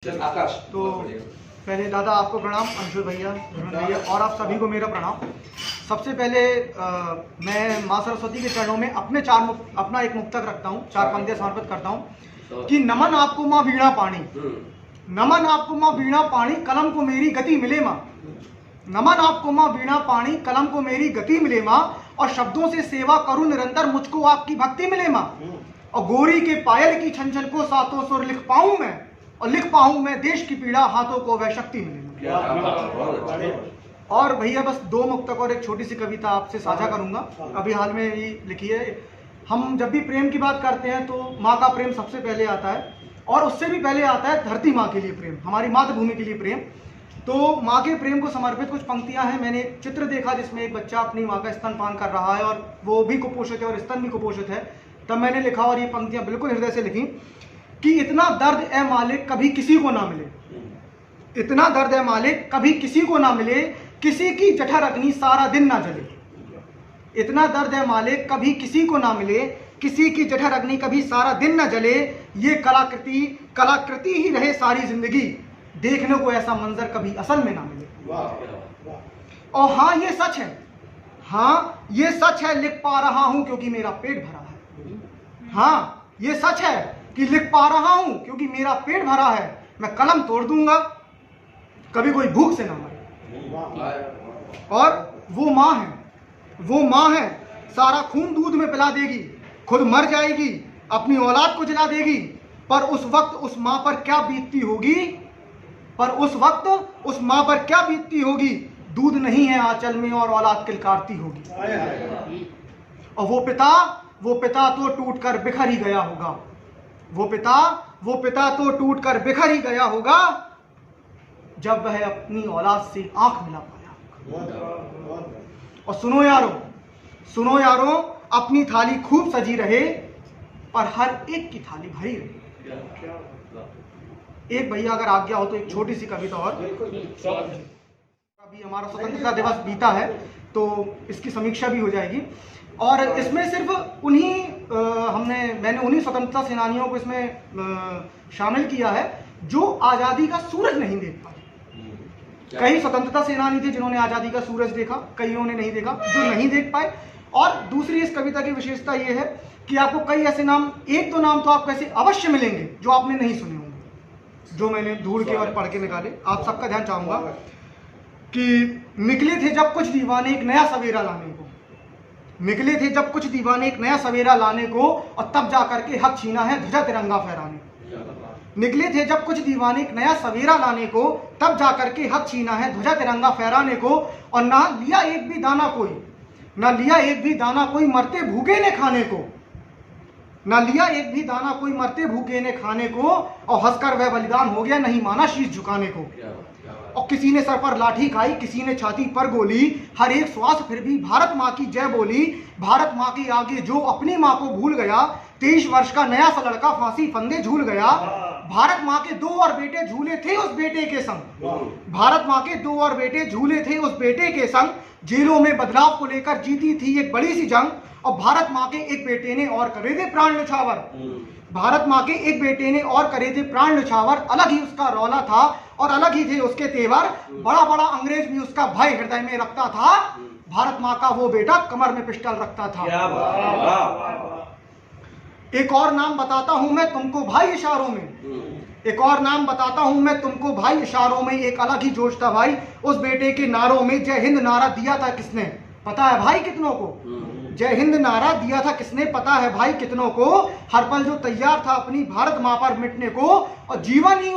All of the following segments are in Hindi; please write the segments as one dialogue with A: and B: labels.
A: आकाश।
B: तो पहले दादा आपको प्रणाम, अंशुल भैया, भैया और आप सभी को मेरा प्रणाम। सबसे पहले मैं माँ सरस्वती के चरणों में अपना एक मुक्तक रखता हूँ, 4 पंक्तियाँ समर्पित करता हूँ कि नमन आपको माँ वीणा पाणी, नमन आपको माँ वीणा पाणी, कलम को मेरी गति मिले माँ। नमन आपको माँ वीणा पाणी, कलम को मेरी गति मिले माँ, और शब्दों से सेवा करूँ निरंतर, मुझको आपकी भक्ति मिले माँ। और गोरी के पायल की छन छन को सातों सुर लिख पाऊँ मैं, और लिख पाऊँ मैं देश की पीड़ा, हाथों को वह शक्ति मिले। और भैया बस 2 मुक्तक और एक छोटी सी कविता आपसे साझा करूंगा, अभी हाल में ही लिखी है। हम जब भी प्रेम की बात करते हैं तो माँ का प्रेम सबसे पहले आता है, और उससे भी पहले आता है धरती माँ के लिए प्रेम, हमारी मातृभूमि के लिए प्रेम। तो माँ के प्रेम को समर्पित कुछ पंक्तियां हैं। मैंने एक चित्र देखा जिसमें एक बच्चा अपनी माँ का स्तनपान कर रहा है, और वो भी कुपोषित है और स्तन भी कुपोषित है। तब मैंने लिखा, और ये पंक्तियां बिल्कुल हृदय से लिखी, कि इतना दर्द ए मालिक कभी किसी को ना मिले, इतना दर्द ए मालिक कभी किसी को ना मिले, किसी की जठर अग्नि सारा दिन ना जले। इतना दर्द है मालिक कभी किसी को ना मिले, किसी की जठर अग्नि कभी सारा दिन ना जले, ये कलाकृति ही रहे सारी जिंदगी, देखने को ऐसा मंजर कभी असल में ना मिले। और हाँ ये सच है, हाँ ये सच है, लिख पा रहा हूं क्योंकि मेरा पेट भरा है। हाँ ये सच है कि लिख पा रहा हूं क्योंकि मेरा पेट भरा है। मैं कलम तोड़ दूंगा, कभी कोई भूख से ना मरे। और वो माँ है, वो माँ है, सारा खून दूध में पिला देगी, खुद मर जाएगी, अपनी औलाद को जला देगी। पर उस वक्त उस माँ पर क्या बीतती होगी, पर उस वक्त उस माँ पर क्या बीतती होगी, दूध नहीं है आंचल में और औलाद किलकारती होगी। और वो पिता तो टूट कर बिखर ही गया होगा, वो पिता तो टूट कर बिखर ही गया होगा, जब वह अपनी औलाद से आंख मिला पाया। और सुनो यारों, अपनी थाली खूब सजी रहे, पर हर एक की थाली भरी रहे। एक भैया अगर आज्ञा हो तो एक छोटी सी कविता और। अभी हमारा स्वतंत्रता दिवस बीता है तो इसकी समीक्षा भी हो जाएगी, और इसमें सिर्फ मैंने उन्हीं स्वतंत्रता सेनानियों को इसमें शामिल किया है जो आज़ादी का सूरज नहीं देख पाए। कई स्वतंत्रता सेनानी थे जिन्होंने आज़ादी का सूरज देखा, कईयों ने नहीं देखा, जो नहीं देख पाए। और दूसरी इस कविता की विशेषता यह है कि आपको कई ऐसे नाम, 1-2 नाम तो आपको ऐसे अवश्य मिलेंगे जो आपने नहीं सुने होंगे, जो मैंने ढूंढ के और पढ़ के निकाले। आप सबका ध्यान चाहूंगा कि निकले थे जब कुछ दीवाने एक नया सवेरा लाने को, निकले थे जब कुछ दीवाने एक नया सवेरा लाने को, और तब जाकर के हक छीना है ध्वजा तिरंगा फहराने को। निकले थे जब कुछ दीवाने एक नया सवेरा लाने को, तब जाकर के हक छीना है ध्वजा तिरंगा फहराने को। और ना लिया एक भी दाना कोई, ना लिया एक भी दाना कोई मरते भूखे ने खाने को, ना लिया एक भी दाना कोई मरते भूखे ने खाने को, और हंसकर वह बलिदान हो गया, नहीं माना शीश झुकाने को। और किसी ने सर पर लाठी खाई, किसी ने छाती पर गोली, हर एक श्वास फिर भी भारत माँ की जय बोली। भारत माँ के आगे जो अपनी माँ को भूल गया, 23 वर्ष का नया सा लड़का फांसी फंदे झूल गया। भारत माँ के 2 और बेटे झूले थे उस बेटे के संग, भारत माँ के 2 और बेटे झूले थे उस बेटे के संग। जेलों में बदलाव को लेकर जीती थी एक बड़ी सी जंग, और भारत माँ के एक बेटे ने और करे थे प्राण न्यौछावर। भारत माँ के एक बेटे ने और करे थे प्राण न्यौछावर। अलग ही उसका रौला था और अलग ही थे उसके तेवर, बड़ा बड़ा अंग्रेज भी उसका भय हृदय में रखता था। भारत माँ का वो बेटा कमर में पिस्टल रखता था। एक और नाम बताता हूं मैं तुमको भाई इशारों में, एक और नाम बताता हूं मैं तुमको भाई इशारों में, एक अलग ही जोश था भाई उस बेटे के नारों में। जय हिंद नारा दिया था किसने, पता है भाई कितनों को, जय हिंद नारा दिया था किसने, पता है भाई कितनों को। हर पल जो तैयार था अपनी भारत माँ पर मिटने को, और जीवन ही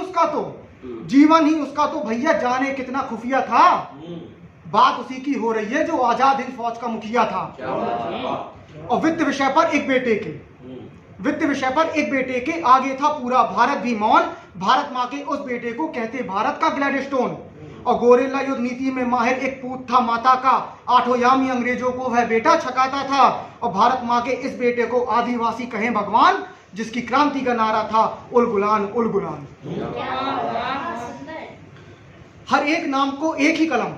B: उसका तो भैया जाने कितना खुफिया था। बात उसी की हो रही है जो आजाद हिंद फौज का मुखिया था। और वित्त विषय पर एक बेटे के आगे था पूरा भारत भी मौन। भारत माँ के उस बेटे को कहते भारत का ग्लैडस्टोन। और गोरेला युद्ध नीति में माहिर एक पूत था माता का, 8 यामी अंग्रेजों को वह बेटा छकाता था। और भारत माँ के इस बेटे को आदिवासी कहें भगवान, जिसकी क्रांति का नारा था उल गुलान उल गुलान। हर एक नाम को एक ही कलम,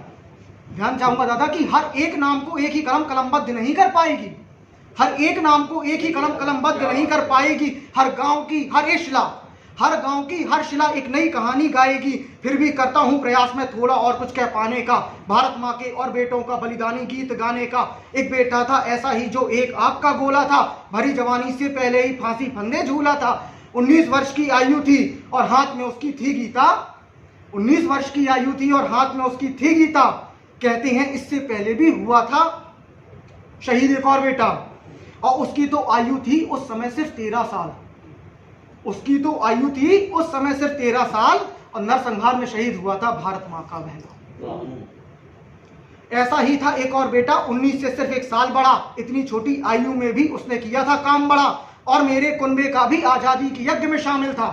B: ध्यान चाहूंगा दादा कि हर एक नाम को एक ही कलम कलमबद्ध नहीं कर पाएगी, हर एक नाम को एक ही कलम कलमबद्ध नहीं कर पाएगी। हर गांव की हर इशला, हर गांव की हर शिला एक नई कहानी गाएगी, फिर भी करता हूं प्रयास में थोड़ा और कुछ कह पाने का। भारत माँ के और बेटों का बलिदानी गीत गाने का। एक बेटा था ऐसा ही जो एक आग का गोला था, भरी जवानी से पहले ही फांसी फंदे झूला था। 19 वर्ष की आयु थी और हाथ में उसकी थी गीता। 19 वर्ष की आयु थी और हाथ में उसकी थी गीता। कहते हैं इससे पहले भी हुआ था शहीद एक और बेटा, और उसकी तो आयु थी उस समय सिर्फ 13 साल। उसकी तो आयु थी उस समय सिर्फ 13 साल और नरसंहार में शहीद हुआ था भारत माँ का बहना। ऐसा ही था एक और बेटा, 19 से सिर्फ 1 साल बड़ा। इतनी छोटी आयु में भी उसने किया था काम बड़ा, और मेरे कुनबे का भी आजादी के यज्ञ में शामिल था।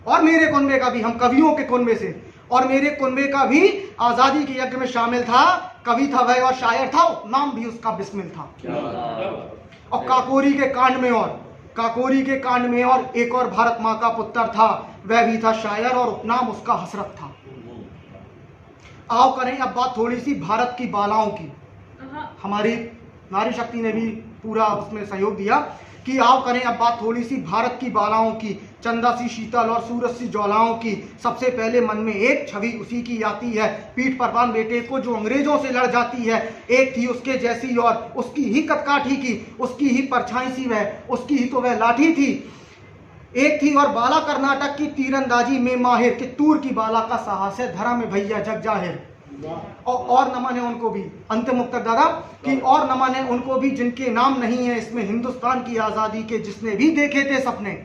B: और मेरे कुनबे का भी, हम कवियों के कुनबे से, और मेरे कुनबे का भी आजादी के यज्ञ में शामिल था। कवि था वह और शायर था, नाम भी उसका बिस्मिल था। और काकोरी के कांड में और एक और भारत माँ का पुत्र था, वह भी था शायर और उपनाम उसका हसरत था। आओ करें अब बात थोड़ी सी भारत की बालाओं की। हमारी नारी शक्ति ने भी पूरा उसमें सहयोग दिया कि आओ करें अब बात थोड़ी सी भारत की बालाओं की, चंदा सी शीतल और सूरज सी ज्वालाओं की। सबसे पहले मन में एक छवि उसी की आती है, पीठ पर बांध बेटे को जो अंग्रेजों से लड़ जाती है। एक थी उसके जैसी और उसकी ही कदकाठी की, उसकी ही परछाई सी वह, उसकी ही तो वह लाठी थी। एक थी और बाला कर्नाटक की तीरंदाजी में माहिर, कि तूर की बाला का साहस है धरा में भैया जग जाहिर। और नमन है उनको भी, अंतिम मुक्तक दादा कि और नमन है उनको भी जिनके नाम नहीं है इसमें हिंदुस्तान की आज़ादी के, जिसने भी देखे थे सपने।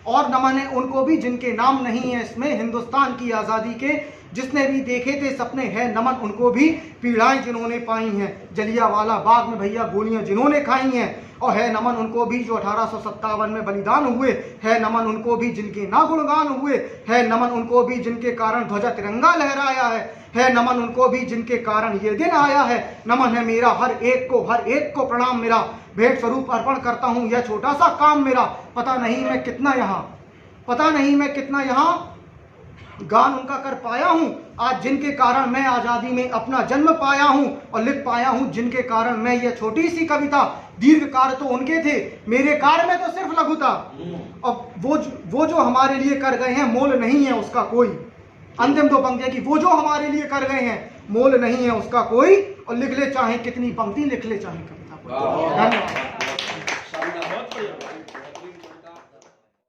B: और नमन है उनको भी जिनके नाम नहीं है इसमें हिंदुस्तान की आज़ादी के, जिसने भी देखे थे सपने। है नमन उनको भी पीड़ाएं जिन्होंने पाई हैं, जलियांवाला बाग में भैया गोलियां जिन्होंने खाई हैं। और है नमन उनको भी जो 1857 में बलिदान हुए। है नमन उनको भी जिनके ना गुणगान हुए। है नमन उनको भी जिनके कारण ध्वजा तिरंगा लहराया है नमन उनको भी जिनके कारण ये दिन आया है। नमन है मेरा हर एक को प्रणाम मेरा, भेंट स्वरूप अर्पण करता हूँ यह छोटा सा काम मेरा। पता नहीं मैं कितना यहाँ गान उनका कर पाया हूँ, आज जिनके कारण मैं आज़ादी में अपना जन्म पाया हूँ और लिख पाया हूँ जिनके कारण मैं ये छोटी सी कविता। दीर्घ कार्य तो उनके थे, मेरे कार्य में तो सिर्फ लघु था। और वो जो हमारे लिए कर गए हैं मोल नहीं है उसका कोई। अंतिम 2 पंक्तियां कि वो जो हमारे लिए कर गए हैं मोल नहीं है उसका कोई। और लिख ले चाहे कितनी पंक्ति, लिख ले चाहे कविता। धन्यवाद।